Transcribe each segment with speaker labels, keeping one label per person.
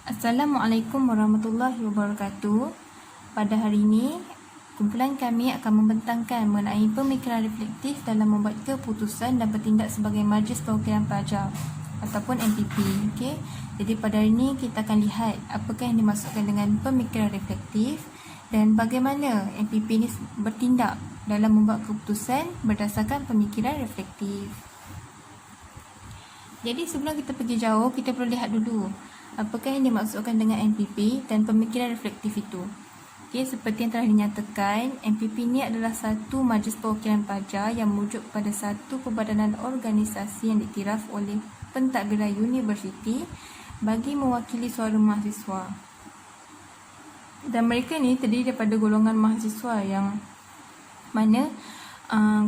Speaker 1: Assalamualaikum warahmatullahi wabarakatuh. Pada hari ini, kumpulan kami akan membentangkan mengenai pemikiran reflektif dalam membuat keputusan dan bertindak sebagai Majlis Perwakilan Pelajar ataupun MPP. Okay? Jadi pada hari ini kita akan lihat apakah yang dimaksudkan dengan pemikiran reflektif dan bagaimana MPP ini bertindak dalam membuat keputusan berdasarkan pemikiran reflektif. Jadi sebelum kita pergi jauh, kita perlu lihat dulu apakah yang dimaksudkan dengan MPP dan pemikiran reflektif itu. Okay, seperti yang telah dinyatakan, MPP ini adalah satu majlis perwakilan pelajar yang merujuk pada satu perbadanan organisasi yang diktiraf oleh pentadbiran universiti bagi mewakili suara mahasiswa. Dan mereka ni terdiri daripada golongan mahasiswa yang mana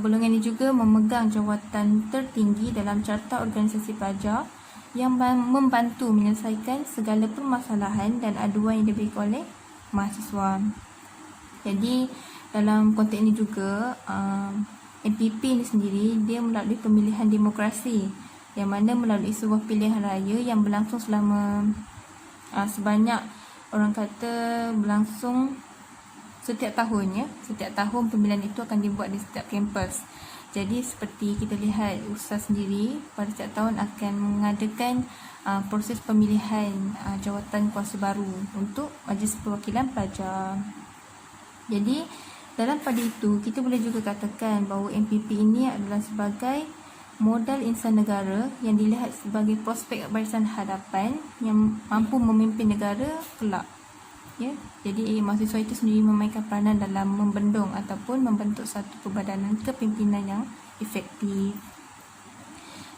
Speaker 1: golongan ini juga memegang jawatan tertinggi dalam carta organisasi pelajar yang membantu menyelesaikan segala permasalahan dan aduan yang diberikan oleh mahasiswa. Jadi dalam konteks ini juga MPP ini sendiri dia melalui pemilihan demokrasi yang mana melalui sebuah pilihan raya yang berlangsung selama sebanyak orang kata berlangsung setiap tahun ya. Setiap tahun pemilihan itu akan dibuat di setiap kampus. Jadi seperti kita lihat USAS sendiri pada setiap tahun akan mengadakan proses pemilihan jawatan kuasa baru untuk Majlis Perwakilan Pelajar. Jadi dalam pada itu kita boleh juga katakan bahawa MPP ini adalah sebagai modal insan negara yang dilihat sebagai prospek barisan hadapan yang mampu memimpin negara kelak. Ya, jadi mahasiswa itu sendiri memainkan peranan dalam membendung ataupun membentuk satu perbadanan kepimpinan yang efektif.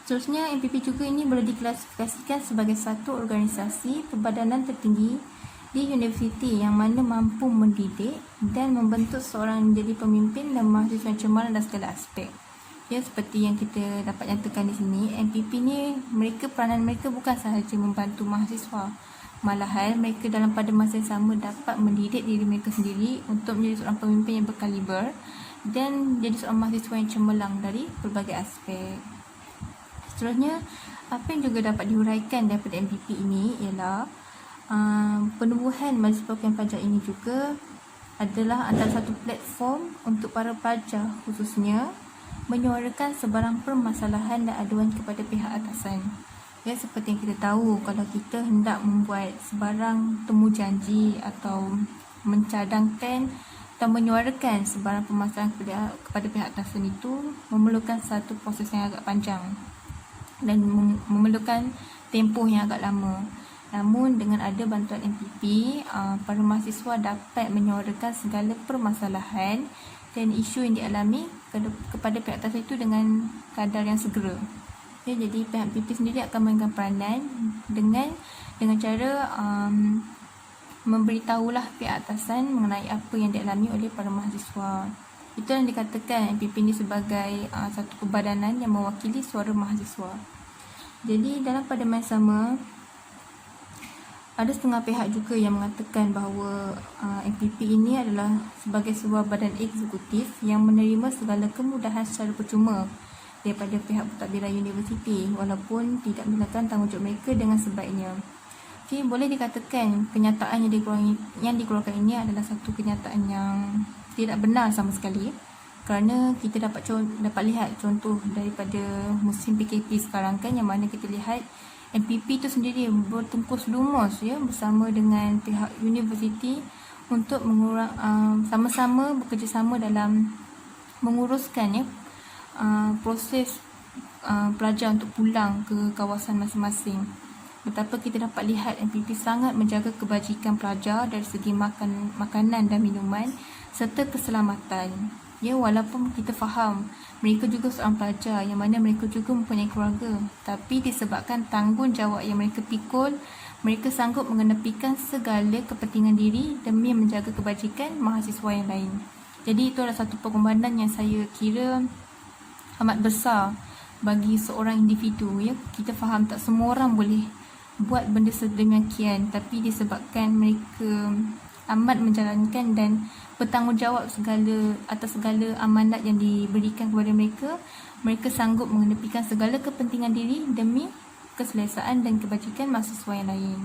Speaker 1: Seterusnya, MPP juga ini boleh diklasifikasikan sebagai satu organisasi perbadanan tertinggi di universiti yang mana mampu mendidik dan membentuk seorang menjadi pemimpin dan mahasiswa yang cemerlang dalam segala aspek. Ya, seperti yang kita dapat nyatakan di sini, MPP ni peranan mereka bukan sahaja membantu mahasiswa, malahan mereka dalam pada masa yang sama dapat mendidik diri mereka sendiri untuk menjadi seorang pemimpin yang berkaliber dan jadi seorang mahasiswa yang cemerlang dari berbagai aspek. Seterusnya, apa yang juga dapat dihuraikan daripada MPP ini ialah penubuhan Majlis Perwakilan Pelajar ini juga adalah antara satu platform untuk para pelajar khususnya menyuarakan sebarang permasalahan dan aduan kepada pihak atasan. Ya, seperti yang kita tahu, kalau kita hendak membuat sebarang temu janji atau mencadangkan atau menyuarakan sebarang permasalahan kepada pihak atasan itu memerlukan satu proses yang agak panjang dan memerlukan tempoh yang agak lama. Namun dengan ada bantuan MPP, para mahasiswa dapat menyuarakan segala permasalahan dan isu yang dialami kepada pihak atasan itu dengan kadar yang segera. Ya, jadi pihak MPP sendiri akan mainkan peranan dengan cara memberitahulah pihak atasan mengenai apa yang dialami oleh para mahasiswa. Itu yang dikatakan MPP ini sebagai satu perbadanan yang mewakili suara mahasiswa. Jadi dalam pada masa sama, ada setengah pihak juga yang mengatakan bahawa MPP ini adalah sebagai sebuah badan eksekutif yang menerima segala kemudahan secara percuma daripada pihak pentadbiran universiti walaupun tidak menggunakan tanggungjawab mereka dengan sebaiknya. Okay, boleh dikatakan kenyataan yang dikeluarkan ini adalah satu kenyataan yang tidak benar sama sekali, kerana kita dapat lihat contoh daripada musim PKP sekarang kan, yang mana kita lihat MPP itu sendiri bertungkus lumus ya bersama dengan pihak universiti untuk sama-sama bekerjasama dalam menguruskan ya proses pelajar untuk pulang ke kawasan masing-masing. Betapa kita dapat lihat MPP sangat menjaga kebajikan pelajar dari segi makanan dan minuman serta keselamatan. Ya, walaupun kita faham mereka juga seorang pelajar yang mana mereka juga mempunyai keluarga, tapi disebabkan tanggungjawab yang mereka pikul, mereka sanggup mengenepikan segala kepentingan diri demi menjaga kebajikan mahasiswa yang lain. Jadi itu adalah satu pengorbanan yang saya kira amat besar bagi seorang individu ya. Kita faham tak semua orang boleh buat benda sedemikian, tapi disebabkan mereka amat menjalankan dan bertanggungjawab atas segala amanat yang diberikan kepada mereka, mereka sanggup mengenepikan segala kepentingan diri demi keselesaan dan kebajikan mahasiswa yang lain.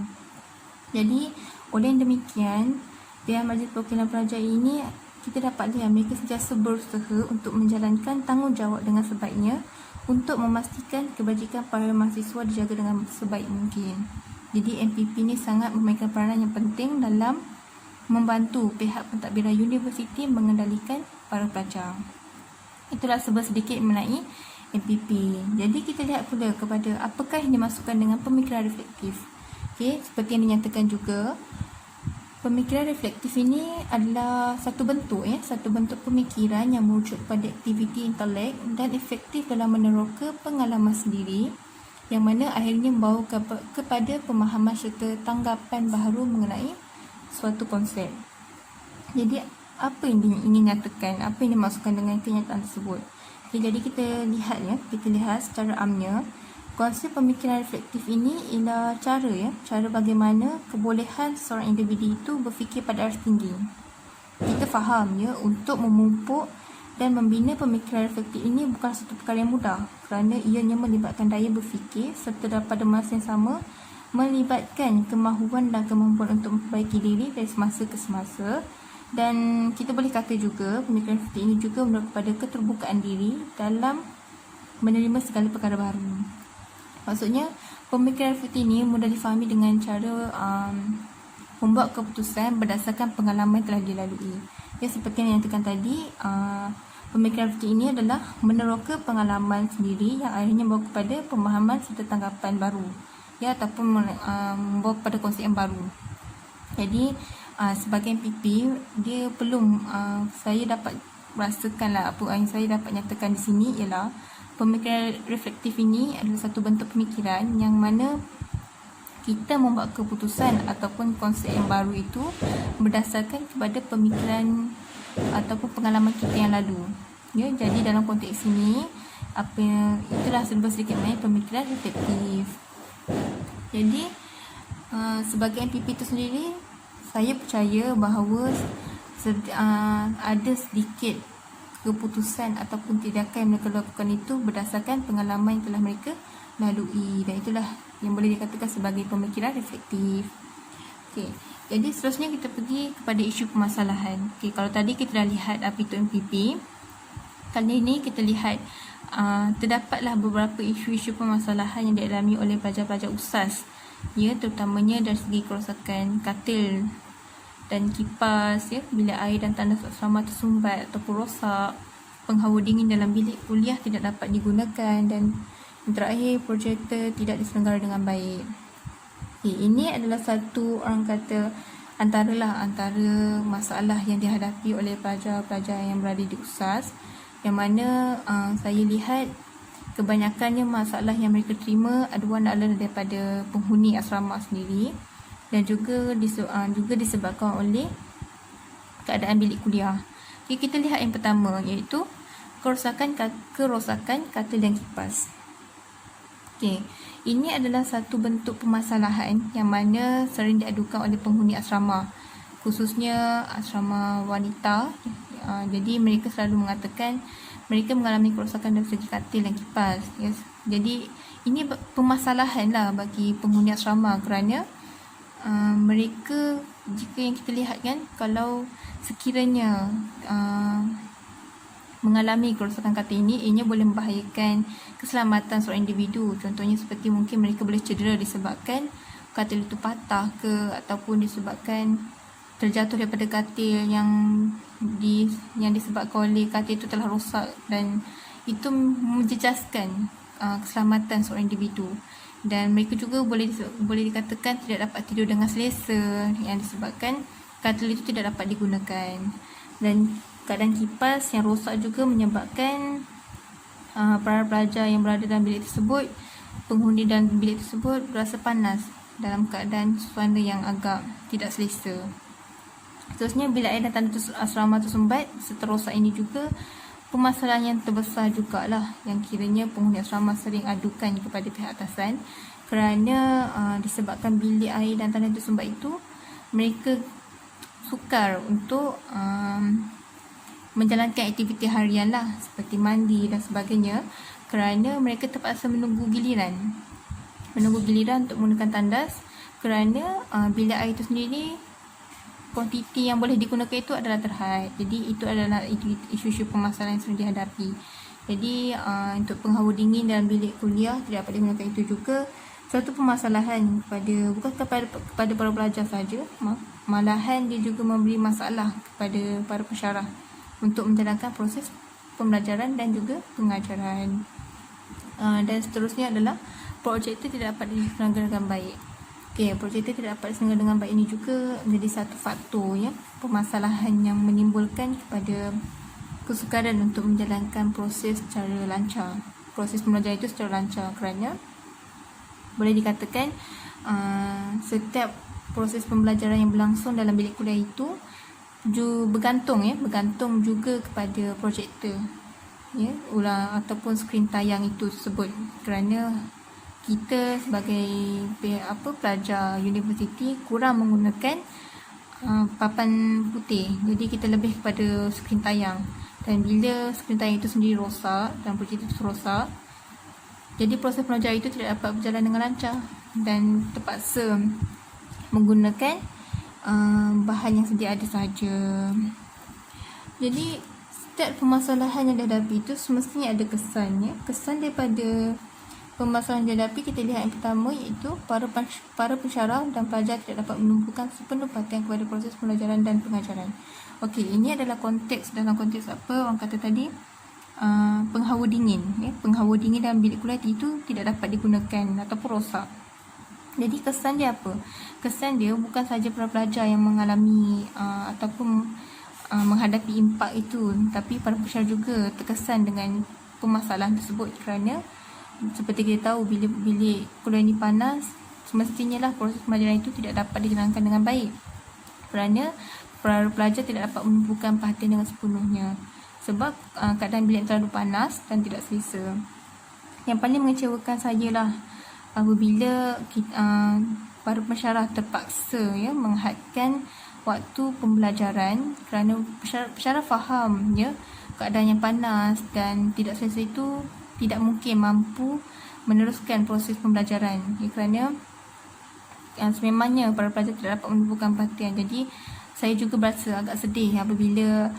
Speaker 1: Jadi oleh yang demikian, pihak Majlis Perwakilan Pelajar ini kita dapat lihat mereka sentiasa berusaha untuk menjalankan tanggungjawab dengan sebaiknya untuk memastikan kebajikan para mahasiswa dijaga dengan sebaik mungkin. Jadi MPP ni sangat memainkan peranan yang penting dalam membantu pihak pentadbiran universiti mengendalikan para pelajar. Itulah sedikit mengenai MPP. Jadi kita lihat pula kepada apakah yang dimasukkan dengan pemikiran reflektif. Okey, seperti yang dinyatakan juga, pemikiran reflektif ini adalah satu bentuk pemikiran yang merujuk pada aktiviti intelek dan efektif dalam meneroka pengalaman sendiri, yang mana akhirnya membawa kepada pemahaman serta tanggapan baharu mengenai suatu konsep. Jadi apa yang ingin nyatakan, apa yang dimaksudkan dengan kenyataan tersebut? Okay, jadi kita lihat secara amnya, konsep pemikiran reflektif ini ialah cara bagaimana kebolehan seorang individu itu berfikir pada arus tinggi. Kita faham untuk memupuk dan membina pemikiran reflektif ini bukan satu perkara yang mudah, kerana ianya melibatkan daya berfikir serta pada masa yang sama melibatkan kemahuan dan kemampuan untuk memperbaiki diri dari semasa ke semasa. Dan kita boleh kata juga pemikiran reflektif ini juga menurut kepada keterbukaan diri dalam menerima segala perkara baru. Maksudnya pemikiran reflektif ini mudah difahami dengan cara membuat keputusan berdasarkan pengalaman yang telah dilalui. Ya, seperti yang dinyatakan tadi, pemikiran reflektif ini adalah meneroka pengalaman sendiri yang akhirnya membawa kepada pemahaman serta tanggapan baru, ya, ataupun membawa kepada konsep yang baru. Jadi sebagai MPP, dia belum saya dapat merasakanlah apa yang saya dapat nyatakan di sini ialah pemikiran reflektif ini adalah satu bentuk pemikiran yang mana kita membuat keputusan ataupun konsep yang baru itu berdasarkan kepada pemikiran ataupun pengalaman kita yang lalu. Ya, jadi dalam konteks ini itulah sedikit mengenai pemikiran reflektif. Jadi sebagai MPP itu sendiri, saya percaya bahawa ada sedikit keputusan ataupun tindakan yang mereka lakukan itu berdasarkan pengalaman yang telah mereka lalui, dan itulah yang boleh dikatakan sebagai pemikiran reflektif. Okey, jadi seterusnya kita pergi kepada isu permasalahan. Okey, kalau tadi kita dah lihat apa itu MPP, kali ini kita lihat terdapatlah beberapa isu-isu permasalahan yang dialami oleh pelajar-pelajar USAS, ya, terutamanya dari segi kerosakan katil dan kipas, ya, bilik air dan tandas asrama tersumbat ataupun rosak, penghawa dingin dalam bilik kuliah tidak dapat digunakan, dan yang terakhir, projektor tidak diselenggara dengan baik. Okay, ini adalah satu antara masalah yang dihadapi oleh pelajar-pelajar yang berada di USAS, yang mana saya lihat kebanyakannya masalah yang mereka terima adalah daripada penghuni asrama sendiri, dan juga disebabkan oleh keadaan bilik kuliah. Okay, kita lihat yang pertama, iaitu kerosakan katil dan kipas. Okay, ini adalah satu bentuk permasalahan yang mana sering diadukan oleh penghuni asrama, khususnya asrama wanita. Jadi mereka selalu mengatakan mereka mengalami kerosakan dari segi katil dan kipas. Yes. Jadi ini permasalahan lah bagi penghuni asrama, kerana mereka, jika yang kita lihat kan, kalau sekiranya mengalami kerosakan katil ini, ianya boleh membahayakan keselamatan seorang individu. Contohnya seperti mungkin mereka boleh cedera disebabkan katil itu patah ke, ataupun disebabkan terjatuh daripada katil yang disebabkan oleh katil itu telah rosak, dan itu menjejaskan keselamatan seorang individu. Dan mereka juga boleh dikatakan tidak dapat tidur dengan selesa yang disebabkan katil itu tidak dapat digunakan. Dan keadaan kipas yang rosak juga menyebabkan para pelajar yang berada dalam bilik tersebut, penghuni dalam bilik tersebut berasa panas dalam keadaan suasana yang agak tidak selesa. Seterusnya, bilik air dan tandas asrama tersumbat serta rosak ini juga permasalahan yang terbesar jugalah yang kiranya penghuni asrama sering adukan kepada pihak atasan, kerana disebabkan bilik air dan tandas tersumbat itu, mereka sukar untuk menjalankan aktiviti harian lah, seperti mandi dan sebagainya, kerana mereka terpaksa menunggu giliran untuk menggunakan tandas kerana bilik air itu sendiri kuantiti yang boleh digunakan itu adalah terhad. Jadi itu adalah isu-isu permasalahan yang sering dihadapi. Jadi untuk penghawa dingin dalam bilik kuliah tidak dapat digunakan. Itu juga satu permasalahan bukan kepada para pelajar saja, malahan dia juga memberi masalah kepada para pensyarah untuk menjalankan proses pembelajaran dan juga pengajaran. Dan seterusnya adalah projektor tidak dapat diselenggarakan dengan baik. Projektor tidak dapat diselenggarakan dengan baik ini juga menjadi satu faktor permasalahan yang menimbulkan kepada kesukaran untuk menjalankan proses secara lancar. Proses pembelajaran itu secara lancar kerana boleh dikatakan setiap proses pembelajaran yang berlangsung dalam bilik kuliah itu bergantung juga kepada projektor ataupun skrin tayang itu tersebut, kerana kita sebagai pelajar universiti kurang menggunakan papan putih, jadi kita lebih kepada skrin tayang. Dan bila skrin tayang itu sendiri rosak dan projektor itu rosak, jadi proses pembelajaran itu tidak dapat berjalan dengan lancar dan terpaksa menggunakan bahan yang sedia ada sahaja. Jadi setiap permasalahan yang dihadapi itu semestinya ada kesan. Kesan daripada permasalahan yang dihadapi kita lihat yang pertama, iaitu para pensyarah dan pelajar tidak dapat menumpukan sepenuh perhatian kepada proses pembelajaran dan pengajaran. Ini adalah konteks, dalam konteks apa orang kata tadi, penghawa dingin. Penghawa dingin dalam bilik kuliah itu tidak dapat digunakan ataupun rosak. Jadi kesan dia apa? Kesan dia bukan sahaja para pelajar yang mengalami ataupun menghadapi impak itu, tapi para pensyarah juga terkesan dengan permasalahan tersebut, kerana seperti kita tahu bila bilik kuliah ini panas, semestinya lah proses pembelajaran itu tidak dapat dijalankan dengan baik kerana para pelajar tidak dapat menumpukan perhatian dengan sepenuhnya sebab keadaan bilik terlalu panas dan tidak selesa. Yang paling mengecewakan sajalah apabila para pensyarah terpaksa menghadkan waktu pembelajaran kerana pensyarah faham keadaan yang panas dan tidak selesa itu tidak mungkin mampu meneruskan proses pembelajaran kerana sememangnya para pelajar tidak dapat menumpukan perhatian. Jadi saya juga berasa agak sedih apabila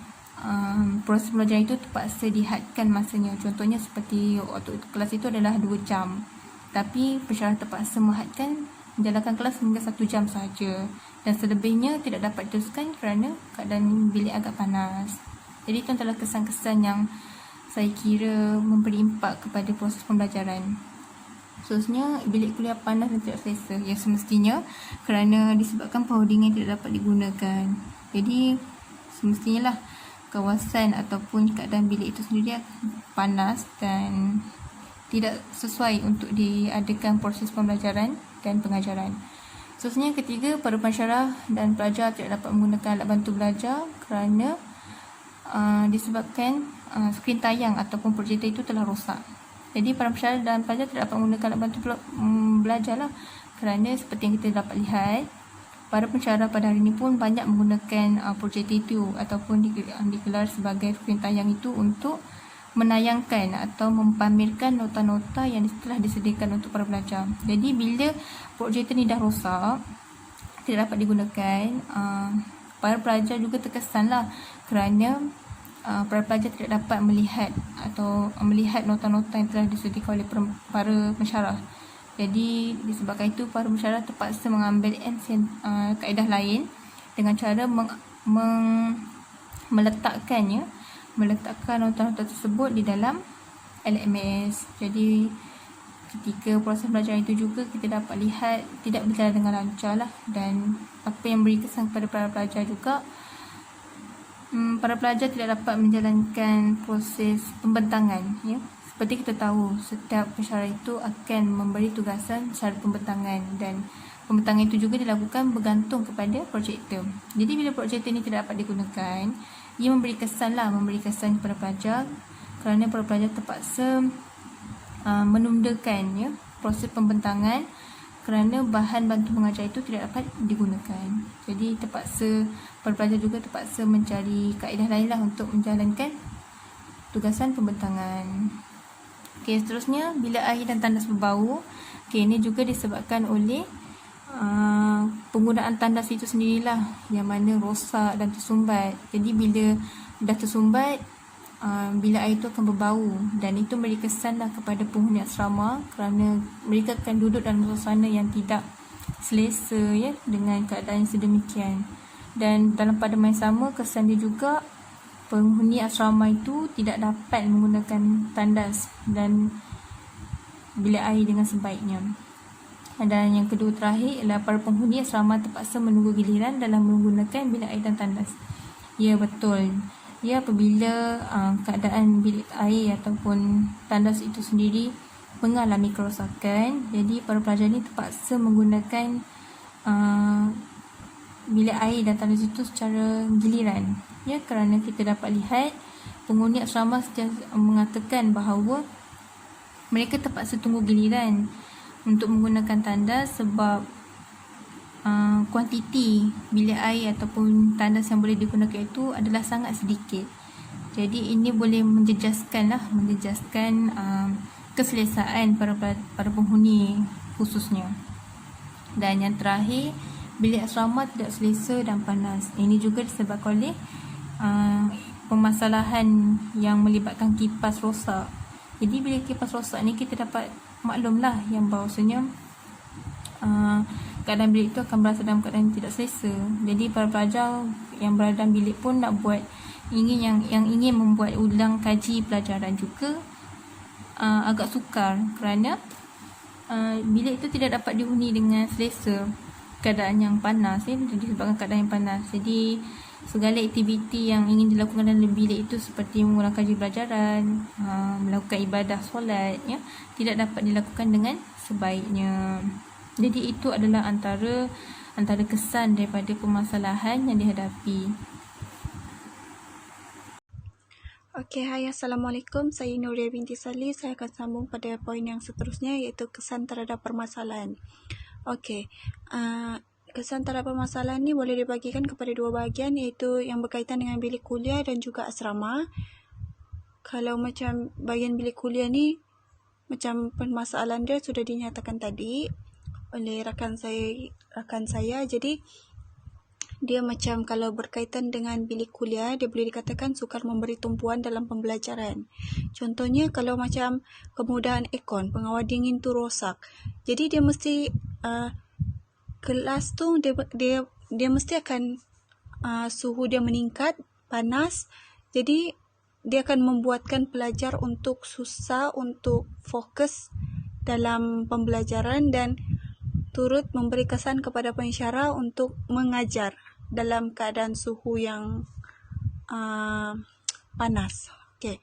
Speaker 1: proses pembelajaran itu terpaksa dihadkan masanya. Contohnya seperti waktu kelas itu adalah 2 jam, tapi pensyarah terpaksa menghadkan menjalankan kelas hingga 1 jam sahaja, dan selebihnya tidak dapat diteruskan kerana keadaan bilik agak panas. Jadi itu adalah kesan-kesan yang saya kira memberi impak kepada proses pembelajaran. Khususnya bilik kuliah panas dan tidak selesa, semestinya kerana disebabkan penghawa dingin tidak dapat digunakan. Jadi semestinya lah kawasan ataupun keadaan bilik itu sendiri panas dan tidak sesuai untuk diadakan proses pembelajaran dan pengajaran. Khususnya ketiga, para pensyarah dan pelajar tidak dapat menggunakan alat bantu belajar kerana disebabkan skrin tayang ataupun projektor itu telah rosak. Jadi para pensyarah dan pelajar tidak dapat menggunakan alat bantu belajar lah, kerana seperti yang kita dapat lihat, para pensyarah pada hari ini pun banyak menggunakan projektor itu ataupun digelar sebagai skrin tayang itu untuk menayangkan atau mempamerkan nota-nota yang telah disediakan untuk para pelajar. Jadi bila projektor ni dah rosak, tidak dapat digunakan, para pelajar juga terkesanlah kerana para pelajar tidak dapat melihat nota-nota yang telah disediakan oleh para pensyarah. Jadi disebabkan itu para pensyarah terpaksa mengambil kaedah lain dengan cara meletakkan nota-nota tersebut di dalam LMS. Jadi ketika proses pembelajaran itu juga kita dapat lihat tidak berjalan dengan lancar lah, dan apa yang beri kesan kepada para pelajar juga, para pelajar tidak dapat menjalankan proses pembentangan. Seperti kita tahu, setiap pensyarah itu akan memberi tugasan secara pembentangan, dan pembentangan itu juga dilakukan bergantung kepada projektor. Jadi bila projektor ini tidak dapat digunakan, ia memberi kesan kepada pelajar kerana para pelajar terpaksa menundakan proses pembentangan kerana bahan bantu mengajar itu tidak dapat digunakan. Jadi para pelajar juga terpaksa mencari kaedah lain lah untuk menjalankan tugasan pembentangan. Seterusnya, bila air dan tandas berbau, ini juga disebabkan oleh penggunaan tandas itu sendirilah yang mana rosak dan tersumbat. Jadi bila dah tersumbat, bilik air itu akan berbau dan itu memberi kesanlah kepada penghuni asrama kerana mereka akan duduk dalam suasana yang tidak selesa ya dengan keadaan yang sedemikian. Dan dalam pada yang sama, kesan dia juga penghuni asrama itu tidak dapat menggunakan tandas dan bilik air dengan sebaiknya. Dan yang kedua terakhir ialah para penghuni asrama terpaksa menunggu giliran dalam menggunakan bilik air dan tandas. Ya, betul. Ya, apabila keadaan bilik air ataupun tandas itu sendiri mengalami kerosakan, jadi para pelajar ini terpaksa menggunakan bilik air dan tandas itu secara giliran. Ya, kerana kita dapat lihat penghuni asrama mengatakan bahawa mereka terpaksa tunggu giliran untuk menggunakan tandas sebab kuantiti bilik air ataupun tandas yang boleh digunakan itu adalah sangat sedikit. Jadi ini boleh menjejaskan keselesaan para penghuni khususnya. Dan yang terakhir, bilik asrama tidak selesa dan panas. Ini juga disebabkan oleh permasalahan yang melibatkan kipas rosak. Jadi bila kipas rosak ni kita dapat maklumlah yang bahawasanya keadaan bilik itu akan berada dalam keadaan yang tidak selesa. Jadi para pelajar yang berada dalam bilik pun nak buat yang ingin membuat ulang kaji pelajaran juga agak sukar kerana bilik itu tidak dapat dihuni dengan selesa. Keadaan yang panas jadi disebabkan keadaan yang panas. Jadi segala aktiviti yang ingin dilakukan dalam bilik itu seperti mengulang kaji pelajaran, melakukan ibadah solat tidak dapat dilakukan dengan sebaiknya. Jadi itu adalah antara kesan daripada permasalahan yang dihadapi.
Speaker 2: Okey, hai, Assalamualaikum. Saya Nuria binti Salih. Saya akan sambung pada poin yang seterusnya iaitu kesan terhadap permasalahan. Okey, kesan terhadap permasalahan ni boleh dibagikan kepada dua bahagian iaitu yang berkaitan dengan bilik kuliah dan juga asrama. Kalau macam bahagian bilik kuliah ni, macam permasalahan dia sudah dinyatakan tadi oleh rakan saya. Jadi dia macam kalau berkaitan dengan bilik kuliah, dia boleh dikatakan sukar memberi tumpuan dalam pembelajaran. Contohnya kalau macam kemudahan aircon, pengawal dingin tu rosak. Jadi dia mesti kelas tu dia mesti akan suhu dia meningkat, panas. Jadi dia akan membuatkan pelajar untuk susah untuk fokus dalam pembelajaran dan turut memberi kesan kepada pensyarah untuk mengajar dalam keadaan suhu yang panas. Okay.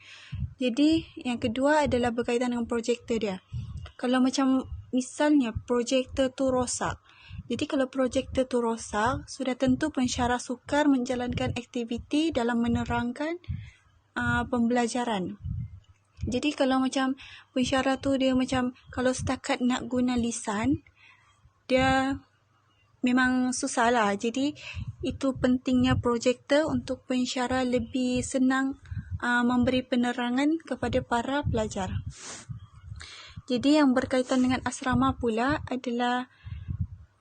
Speaker 2: Jadi yang kedua adalah berkaitan dengan projektor dia. Kalau macam misalnya projektor tu rosak. Jadi kalau projektor tu rosak, sudah tentu pensyarah sukar menjalankan aktiviti dalam menerangkan pembelajaran. Jadi kalau macam pensyarah tu dia macam kalau setakat nak guna lisan, dia memang susah lah. Jadi itu pentingnya projektor untuk pensyarah lebih senang memberi penerangan kepada para pelajar. Jadi yang berkaitan dengan asrama pula adalah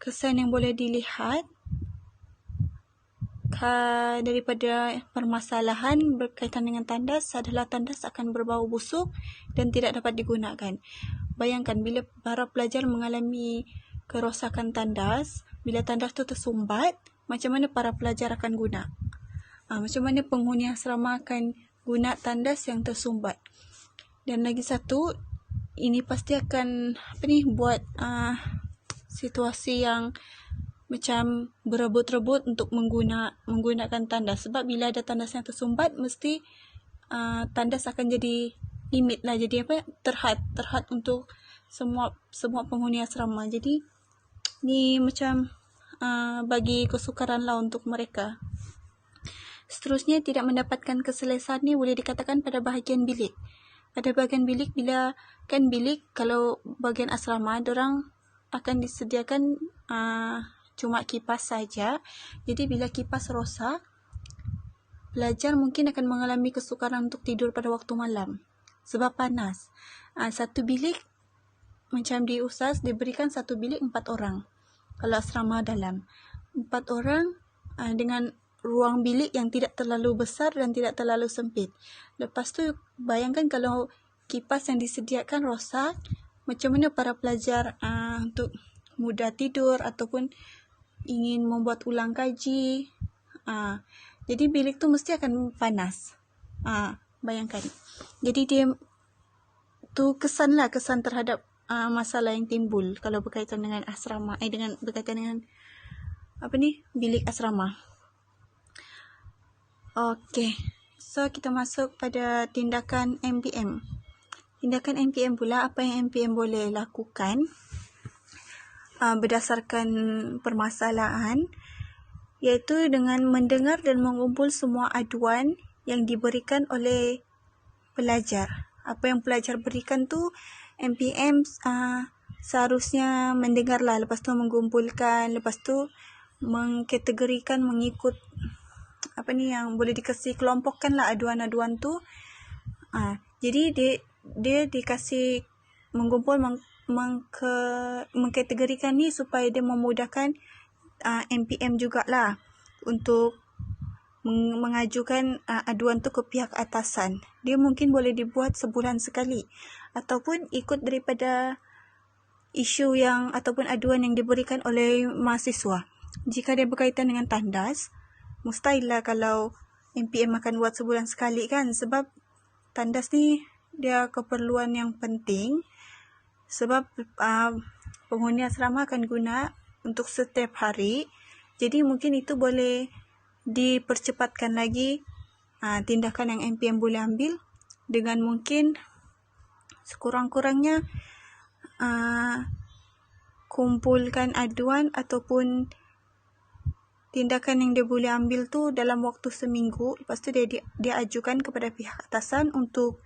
Speaker 2: kesan yang boleh dilihat daripada permasalahan berkaitan dengan tandas adalah tandas akan berbau busuk dan tidak dapat digunakan. Bayangkan bila para pelajar mengalami kerosakan tandas, bila tandas tu tersumbat, macam mana para pelajar akan guna? Macam mana penghuni asrama akan guna tandas yang tersumbat? Dan lagi satu, ini pasti akan buat situasi yang macam berebut-rebut untuk menggunakan tandas. Sebab bila ada tandas yang tersumbat, mesti tandas akan jadi limit lah. Jadi terhad untuk semua penghuni asrama. Jadi ni macam bagi kesukaran lah untuk mereka. Seterusnya, tidak mendapatkan keselesaan ni boleh dikatakan pada bahagian bilik. Pada bahagian bilik, bila kan bilik kalau bahagian asrama, dorang akan disediakan cuma kipas saja. Jadi bila kipas rosak, pelajar mungkin akan mengalami kesukaran untuk tidur pada waktu malam sebab panas. Satu bilik macam di USAS diberikan satu bilik 4 orang. Kalau asrama dalam 4 orang dengan ruang bilik yang tidak terlalu besar dan tidak terlalu sempit. Lepas tu bayangkan kalau kipas yang disediakan rosak, macam mana para pelajar untuk mudah tidur ataupun ingin membuat ulang kaji. Jadi bilik tu mesti akan panas. Bayangkan. Jadi dia tu kesan terhadap masalah yang timbul kalau berkaitan dengan asrama, berkaitan dengan bilik asrama. Okey. So kita masuk pada tindakan MPM. Tindakan MPM pula, apa yang MPM boleh lakukan berdasarkan permasalahan, iaitu dengan mendengar dan mengumpul semua aduan yang diberikan oleh pelajar. Apa yang pelajar berikan tu MPM seharusnya mendengarlah, lepas tu mengumpulkan, lepas tu mengkategorikan mengikut yang boleh dikasih kelompokkan lah aduan-aduan tu. Jadi dia dikasih mengumpul mengkategorikan ni supaya dia memudahkan MPM jugalah untuk mengajukan aduan tu ke pihak atasan. Dia mungkin boleh dibuat sebulan sekali ataupun ikut daripada isu yang ataupun aduan yang diberikan oleh mahasiswa. Jika dia berkaitan dengan tandas, mustahil lah kalau MPM akan buat sebulan sekali kan, sebab tandas ni dia keperluan yang penting sebab penghuni asrama akan guna untuk setiap hari. Jadi mungkin itu boleh dipercepatkan lagi tindakan yang MPM boleh ambil dengan mungkin sekurang-kurangnya kumpulkan aduan ataupun tindakan yang dia boleh ambil tu dalam waktu seminggu. Lepas tu dia ajukan kepada pihak atasan untuk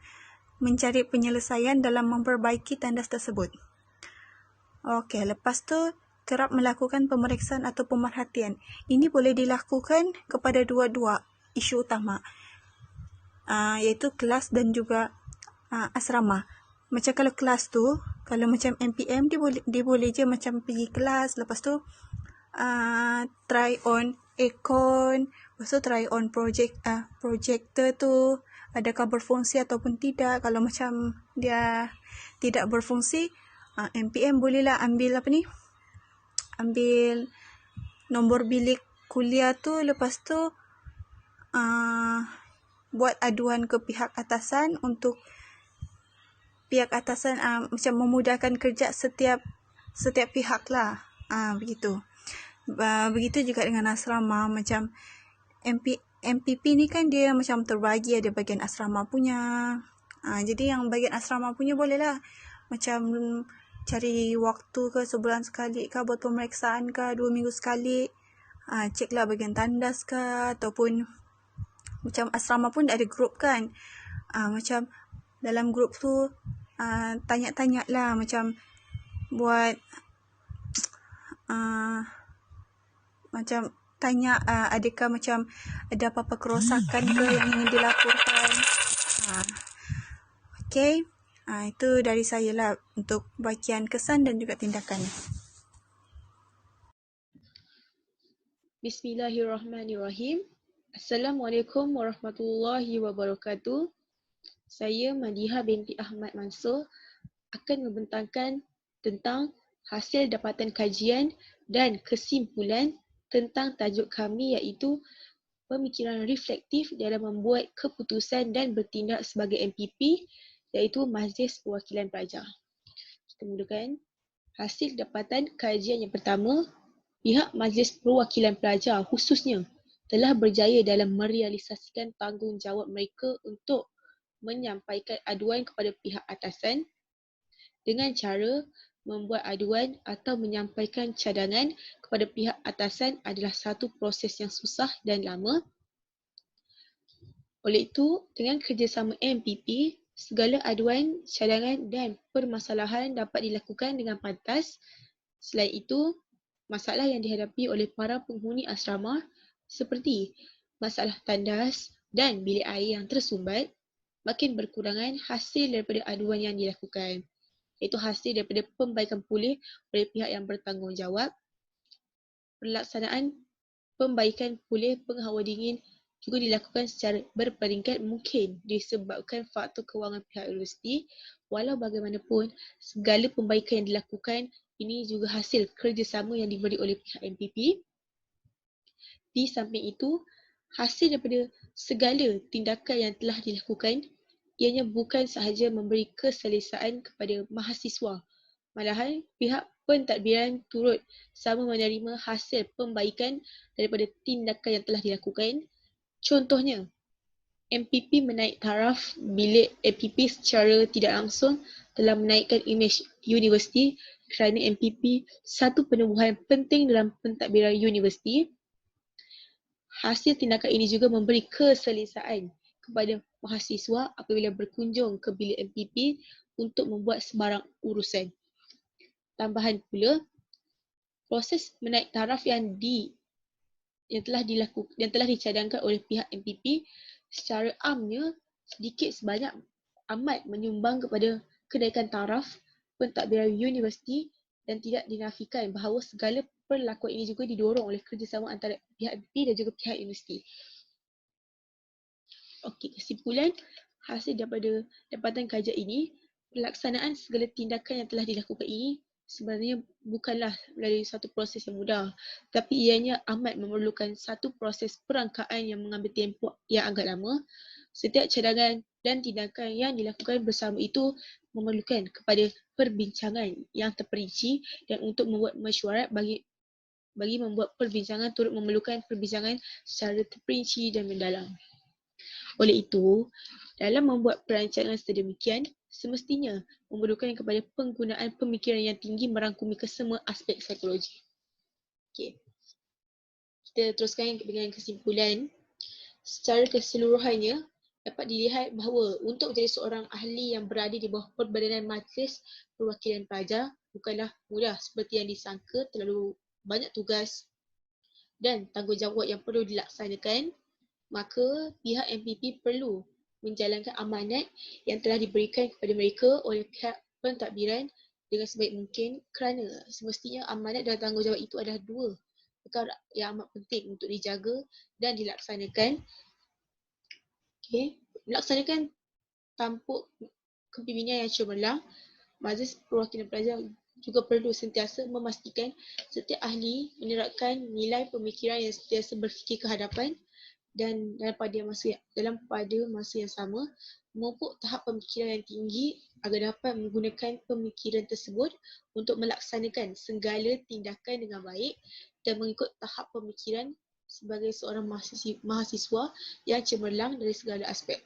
Speaker 2: mencari penyelesaian dalam memperbaiki tandas tersebut. Okey, lepas tu kerap melakukan pemeriksaan atau pemerhatian. Ini boleh dilakukan kepada dua-dua isu utama, iaitu kelas dan juga asrama. Macam kalau kelas tu, kalau macam MPM, dia boleh je macam pergi kelas, lepas tu try on aircon, lepas tu try on projector tu adakah berfungsi ataupun tidak. Kalau macam dia tidak berfungsi, MPM bolehlah ambil ambil nombor bilik kuliah tu, lepas tu buat aduan ke pihak atasan untuk pihak atasan macam memudahkan kerja setiap pihak lah. Begitu. Begitu juga dengan asrama. Macam MPP ni kan dia macam terbagi, ada bahagian asrama punya. Jadi yang bahagian asrama punya boleh lah macam cari waktu ke sebulan sekali ke buat pemeriksaan ke 2 minggu sekali. Cek lah bahagian tandas ke, ataupun macam asrama pun ada grup kan. Macam dalam grup tu tanya-tanya lah, macam buat macam tanya adakah macam ada apa-apa kerosakan ke yang ingin dilaporkan. Okey, itu dari saya lah untuk bahagian kesan dan juga tindakan.
Speaker 3: Bismillahirrahmanirrahim. Assalamualaikum warahmatullahi wabarakatuh. Saya Madiha binti Ahmad Mansur akan membentangkan tentang hasil dapatan kajian dan kesimpulan tentang tajuk kami, iaitu pemikiran reflektif dalam membuat keputusan dan bertindak sebagai MPP, iaitu Majlis Perwakilan Pelajar. Kita mulakan. Hasil dapatan kajian yang pertama, pihak Majlis Perwakilan Pelajar khususnya telah berjaya dalam merealisasikan tanggungjawab mereka untuk menyampaikan aduan kepada pihak atasan dengan cara membuat aduan atau menyampaikan cadangan kepada pihak atasan adalah satu proses yang susah dan lama. Oleh itu, dengan kerjasama MPP, segala aduan, cadangan dan permasalahan dapat dilakukan dengan pantas. Selain itu, masalah yang dihadapi oleh para penghuni asrama seperti masalah tandas dan bilik air yang tersumbat makin berkurangan hasil daripada aduan yang dilakukan, iaitu hasil daripada pembaikan pulih oleh pihak yang bertanggungjawab. pelaksanaan pembaikan pulih penghawa dingin juga dilakukan secara berperingkat mungkin disebabkan faktor kewangan pihak universiti. Walau bagaimanapun, segala pembaikan yang dilakukan ini juga hasil kerjasama yang diberi oleh pihak MPP. Di samping itu, hasil daripada segala tindakan yang telah dilakukan ianya bukan sahaja memberi keselesaan kepada mahasiswa, malahan pihak pentadbiran turut sama menerima hasil pembaikan daripada tindakan yang telah dilakukan. Contohnya, MPP menaik taraf bilik MPP secara tidak langsung telah menaikkan imej universiti kerana MPP satu penubuhan penting dalam pentadbiran universiti. Hasil tindakan ini juga memberi keselesaan kepada mahasiswa apabila berkunjung ke bilik MPP untuk membuat sebarang urusan. Tambahan pula, proses menaik taraf yang telah dicadangkan oleh pihak MPP secara amnya sedikit sebanyak amat menyumbang kepada kenaikan taraf pentadbiran universiti dan tidak dinafikan bahawa segala perlakuan ini juga didorong oleh kerjasama antara pihak MPP dan juga pihak universiti. Okey, kesimpulan hasil daripada dapatan kajian ini, pelaksanaan segala tindakan yang telah dilakukan ini sebenarnya bukanlah melalui satu proses yang mudah, tapi ianya amat memerlukan satu proses perangkaan yang mengambil tempoh yang agak lama. Setiap cadangan dan tindakan yang dilakukan bersama itu memerlukan kepada perbincangan yang terperinci dan untuk membuat mesyuarat bagi membuat perbincangan turut memerlukan perbincangan secara terperinci dan mendalam. Oleh itu, dalam membuat perancangan sedemikian, semestinya memerlukan kepada penggunaan pemikiran yang tinggi merangkumi kesemua aspek psikologi. Okey. Kita teruskan dengan kesimpulan. Secara keseluruhannya, dapat dilihat bahawa untuk menjadi seorang ahli yang berada di bawah Perbadanan Majlis Perwakilan Pelajar bukanlah mudah seperti yang disangka. Terlalu banyak tugas dan tanggungjawab yang perlu dilaksanakan. Maka pihak MPP perlu menjalankan amanat yang telah diberikan kepada mereka oleh pihak pentadbiran dengan sebaik mungkin, kerana semestinya amanat dan tanggungjawab itu adalah dua perkara yang amat penting untuk dijaga dan dilaksanakan. Melaksanakan tampuk kepimpinan yang cemerlang, Majlis Perwakilan Pelajar juga perlu sentiasa memastikan setiap ahli menerapkan nilai pemikiran yang sentiasa berfikir ke hadapan dan dalam pada masa yang sama memupuk tahap pemikiran yang tinggi agar dapat menggunakan pemikiran tersebut untuk melaksanakan segala tindakan dengan baik dan mengikut tahap pemikiran sebagai seorang mahasiswa yang cemerlang dari segala aspek.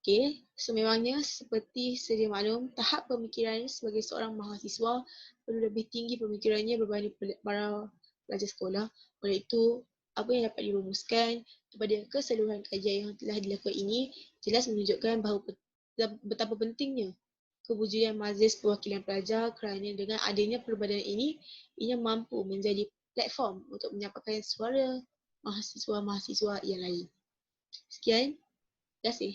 Speaker 3: Okey, sememangnya seperti sedia maklum, tahap pemikiran sebagai seorang mahasiswa perlu lebih tinggi pemikirannya berbanding para pelajar sekolah. Oleh itu, apa yang dapat dirumuskan kepada keseluruhan kajian yang telah dilakukan ini jelas menunjukkan bahawa betapa pentingnya kewujudan Majlis Perwakilan Pelajar kerana dengan adanya perbadanan ini, ia mampu menjadi platform untuk menyampaikan suara mahasiswa-mahasiswa yang lain. Sekian, terima kasih.